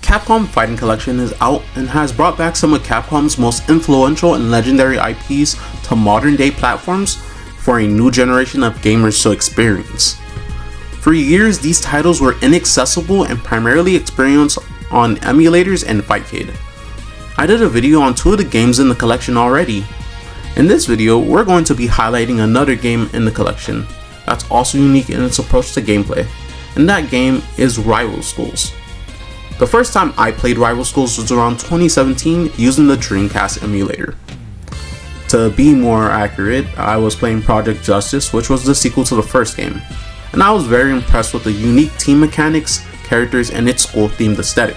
Capcom Fighting Collection is out and has brought back some of Capcom's most influential and legendary IPs to modern day platforms for a new generation of gamers to experience. For years, these titles were inaccessible and primarily experienced on emulators and Fightcade. I did a video on 2 of the games in the collection already. In this video, we're going to be highlighting another game in the collection that's also unique in its approach to gameplay, and that game is Rival Schools. The first time I played Rival Schools was around 2017 using the Dreamcast emulator. To be more accurate, I was playing Project Justice, which was the sequel to the first game, and I was very impressed with the unique team mechanics, characters, and its school-themed aesthetic.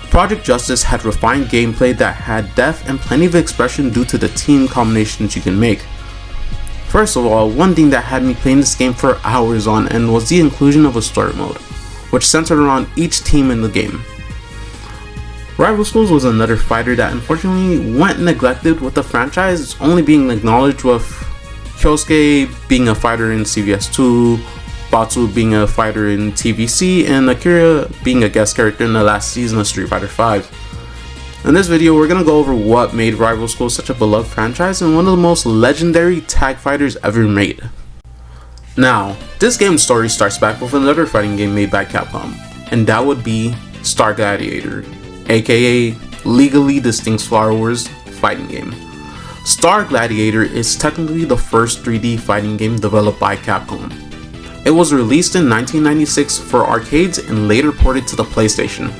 Project Justice had refined gameplay that had depth and plenty of expression due to the team combinations you can make. First of all, one thing that had me playing this game for hours on end was the inclusion of a story mode, which centered around each team in the game. Rival Schools was another fighter that unfortunately went neglected, with the franchise only being acknowledged with Kyosuke being a fighter in CVS2, Batsu being a fighter in TVC, and Akira being a guest character in the last season of Street Fighter V. In this video, we're going to go over what made Rival Schools such a beloved franchise and one of the most legendary tag fighters ever made. Now, this game's story starts back with another fighting game made by Capcom, and that would be Star Gladiator, aka Legally Distinct Star Wars fighting game. Star Gladiator is technically the first 3D fighting game developed by Capcom. It was released in 1996 for arcades and later ported to the PlayStation,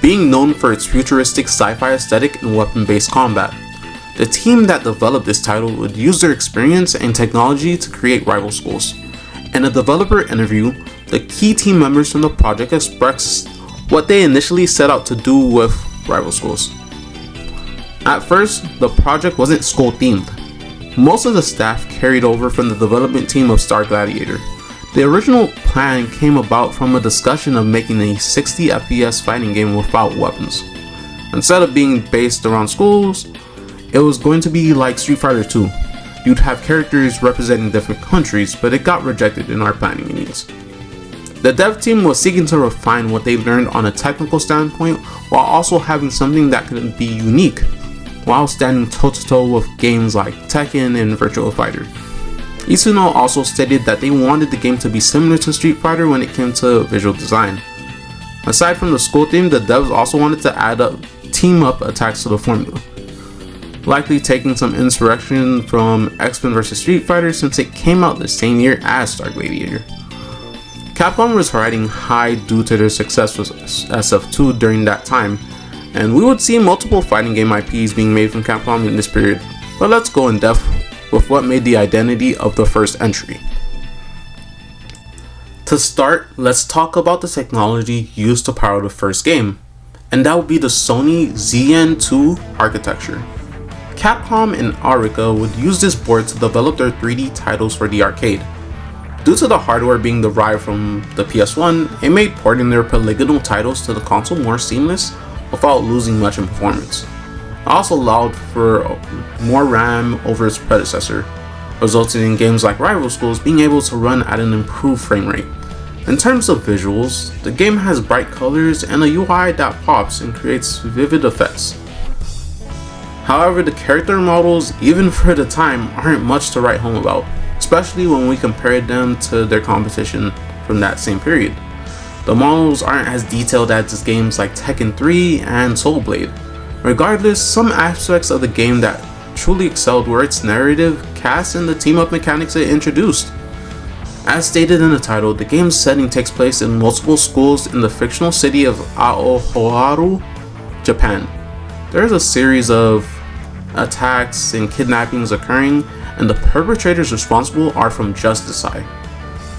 being known for its futuristic sci-fi aesthetic and weapon-based combat. The team that developed this title would use their experience and technology to create Rival Schools. In a developer interview, the key team members from the project expressed what they initially set out to do with Rival Schools. At first, the project wasn't school themed. Most of the staff carried over from the development team of Star Gladiator. The original plan came about from a discussion of making a 60 FPS fighting game without weapons. Instead of being based around schools, it was going to be like Street Fighter 2. You'd have characters representing different countries, but it got rejected in our planning meetings. The dev team was seeking to refine what they learned on a technical standpoint while also having something that could be unique, while standing toe-to-toe with games like Tekken and Virtua Fighter. Isuno also stated that they wanted the game to be similar to Street Fighter when it came to visual design. Aside from the school theme, the devs also wanted to add up team-up attacks to the formula, likely taking some inspiration from X-Men vs Street Fighter since it came out the same year as Star Gladiator. Capcom was riding high due to their success with SF2 during that time, and we would see multiple fighting game IPs being made from Capcom in this period, but let's go in depth with what made the identity of the first entry. To start, let's talk about the technology used to power the first game, and that would be the Sony ZN2 architecture. Capcom and Arica would use this board to develop their 3D titles for the arcade. Due to the hardware being derived from the PS1, it made porting their polygonal titles to the console more seamless without losing much in performance. It also allowed for more RAM over its predecessor, resulting in games like Rival Schools being able to run at an improved frame rate. In terms of visuals, the game has bright colors and a UI that pops and creates vivid effects. However, the character models, even for the time, aren't much to write home about, especially when we compare them to their competition from that same period. The models aren't as detailed as games like Tekken 3 and Soul Blade. Regardless, some aspects of the game that truly excelled were its narrative, cast, and the team-up mechanics it introduced. As stated in the title, the game's setting takes place in multiple schools in the fictional city of Aoharu, Japan. There is a series of attacks and kidnappings occurring, and the perpetrators responsible are from Justice Side.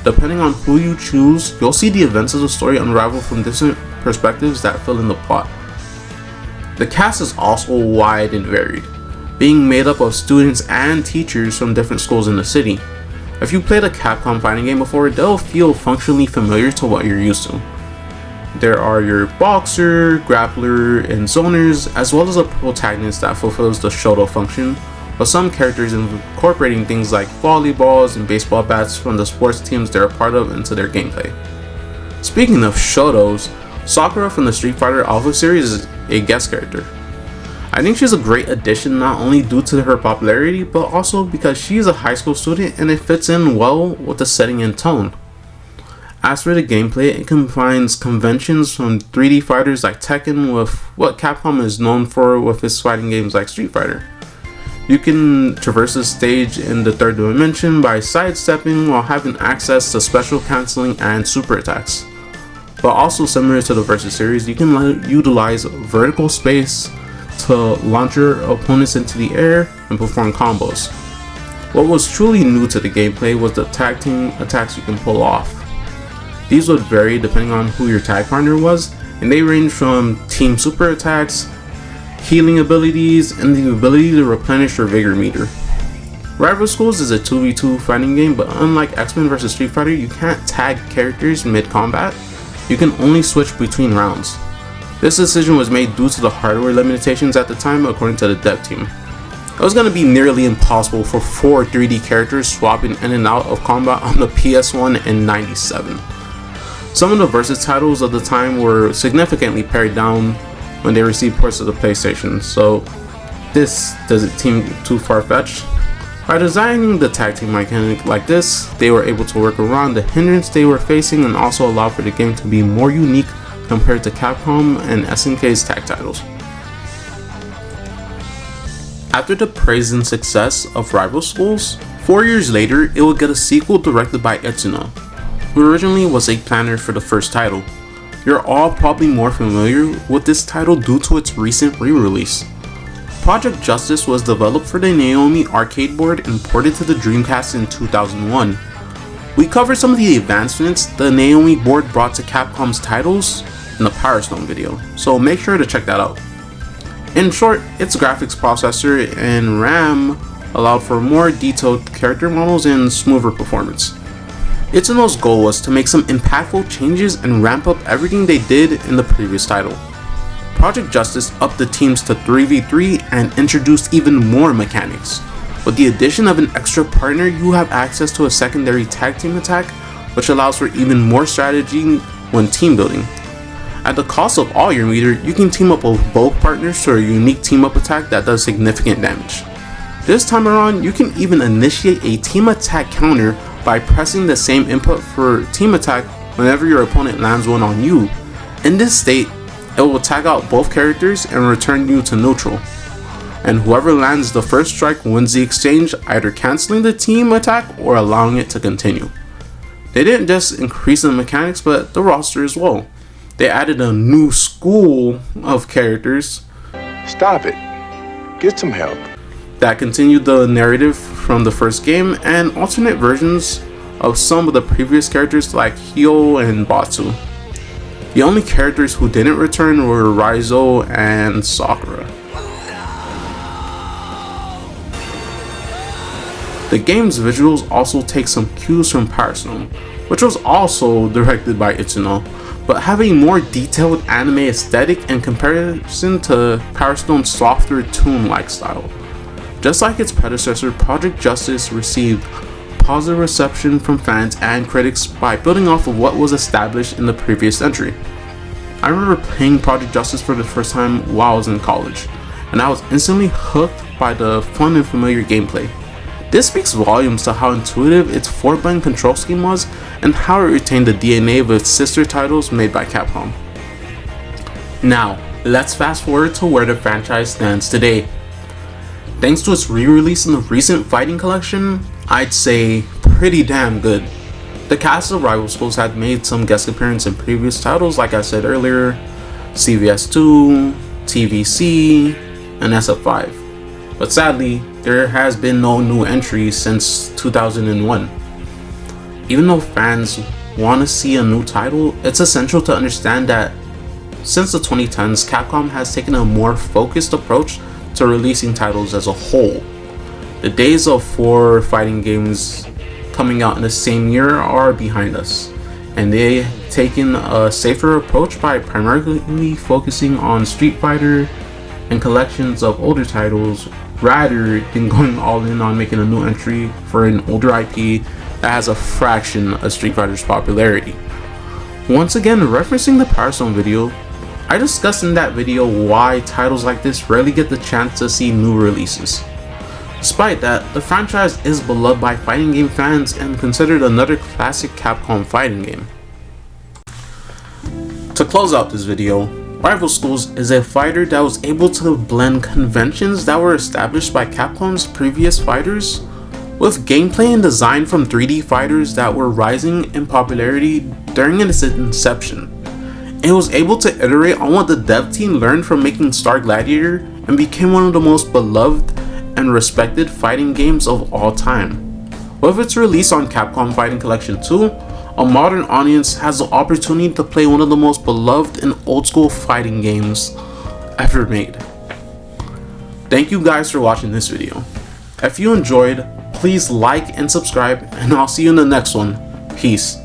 Depending on who you choose, you'll see the events of the story unravel from different perspectives that fill in the plot. The cast is also wide and varied, being made up of students and teachers from different schools in the city. If you played a Capcom fighting game before, they'll feel functionally familiar to what you're used to. There are your boxer, grappler, and zoners, as well as a protagonist that fulfills the Shoto function, with some characters incorporating things like volleyballs and baseball bats from the sports teams they're a part of into their gameplay. Speaking of Shotos, Sakura from the Street Fighter Alpha series is a guest character. I think she's a great addition not only due to her popularity, but also because she is a high school student and it fits in well with the setting and tone. As for the gameplay, it combines conventions from 3D fighters like Tekken with what Capcom is known for with its fighting games like Street Fighter. You can traverse the stage in the third dimension by sidestepping while having access to special canceling and super attacks. But also similar to the Versus series, you can utilize vertical space to launch your opponents into the air and perform combos. What was truly new to the gameplay was the tag team attacks you can pull off. These would vary depending on who your tag partner was, and they range from team super attacks, healing abilities, and the ability to replenish your vigor meter. Rival Schools is a 2v2 fighting game, but unlike X-Men vs Street Fighter, you can't tag characters mid-combat. You can only switch between rounds. This decision was made due to the hardware limitations at the time, according to the dev team. It was going to be nearly impossible for 4 3D characters swapping in and out of combat on the PS1 in '97. Some of the Versus titles of the time were significantly pared down when they received ports of the PlayStation, so this doesn't seem too far-fetched. By designing the tag team mechanic like this, they were able to work around the hindrance they were facing and also allow for the game to be more unique compared to Capcom and SNK's tag titles. After the praise and success of Rival Schools, 4 years later it would get a sequel directed by Itsuno, who originally was a planner for the first title. You're all probably more familiar with this title due to its recent re-release. Project Justice was developed for the Naomi arcade board and ported to the Dreamcast in 2001. We covered some of the advancements the Naomi board brought to Capcom's titles in the Power Stone video, so make sure to check that out. In short, its graphics processor and RAM allowed for more detailed character models and smoother performance. Itsuno's goal was to make some impactful changes and ramp up everything they did in the previous title. Project Justice upped the teams to 3v3 and introduced even more mechanics. With the addition of an extra partner, you have access to a secondary tag team attack, which allows for even more strategy when team building. At the cost of all your meter, you can team up with both partners for a unique team up attack that does significant damage. This time around, you can even initiate a team attack counter by pressing the same input for team attack whenever your opponent lands one on you. In this state, it will tag out both characters and return you to neutral. And whoever lands the first strike wins the exchange, either cancelling the team attack or allowing it to continue. They didn't just increase the mechanics, but the roster as well. They added a new school of characters. Stop it. Get some help. That continued the narrative from the first game and alternate versions of some of the previous characters like Hyo and Batsu. The only characters who didn't return were Raizo and Sakura. The game's visuals also take some cues from Power Stone, which was also directed by Itsuno, but have a more detailed anime aesthetic in comparison to Power Stone's softer toon-like style. Just like its predecessor, Project Justice received positive reception from fans and critics by building off of what was established in the previous entry. I remember playing Project Justice for the first time while I was in college, and I was instantly hooked by the fun and familiar gameplay. This speaks volumes to how intuitive its 4-button control scheme was and how it retained the DNA of its sister titles made by Capcom. Now, let's fast forward to where the franchise stands today. Thanks to its re-release in the recent Fighting Collection, I'd say pretty damn good. The cast of Rival Schools had made some guest appearances in previous titles like I said earlier, CVS2, TVC, and SF5. But sadly, there has been no new entries since 2001. Even though fans want to see a new title, it's essential to understand that since the 2010s, Capcom has taken a more focused approach to releasing titles as a whole. The days of 4 fighting games coming out in the same year are behind us, and they've taken a safer approach by primarily focusing on Street Fighter and collections of older titles rather than going all in on making a new entry for an older IP that has a fraction of Street Fighter's popularity. Once again, referencing the Power Stone video, I discussed in that video why titles like this rarely get the chance to see new releases. Despite that, the franchise is beloved by fighting game fans and considered another classic Capcom fighting game. To close out this video, Rival Schools is a fighter that was able to blend conventions that were established by Capcom's previous fighters with gameplay and design from 3D fighters that were rising in popularity during its inception. It was able to iterate on what the dev team learned from making Star Gladiator and became one of the most beloved and respected fighting games of all time. With its release on Capcom Fighting Collection 2, a modern audience has the opportunity to play one of the most beloved and old school fighting games ever made. Thank you guys for watching this video. If you enjoyed, please like and subscribe, and I'll see you in the next one. Peace.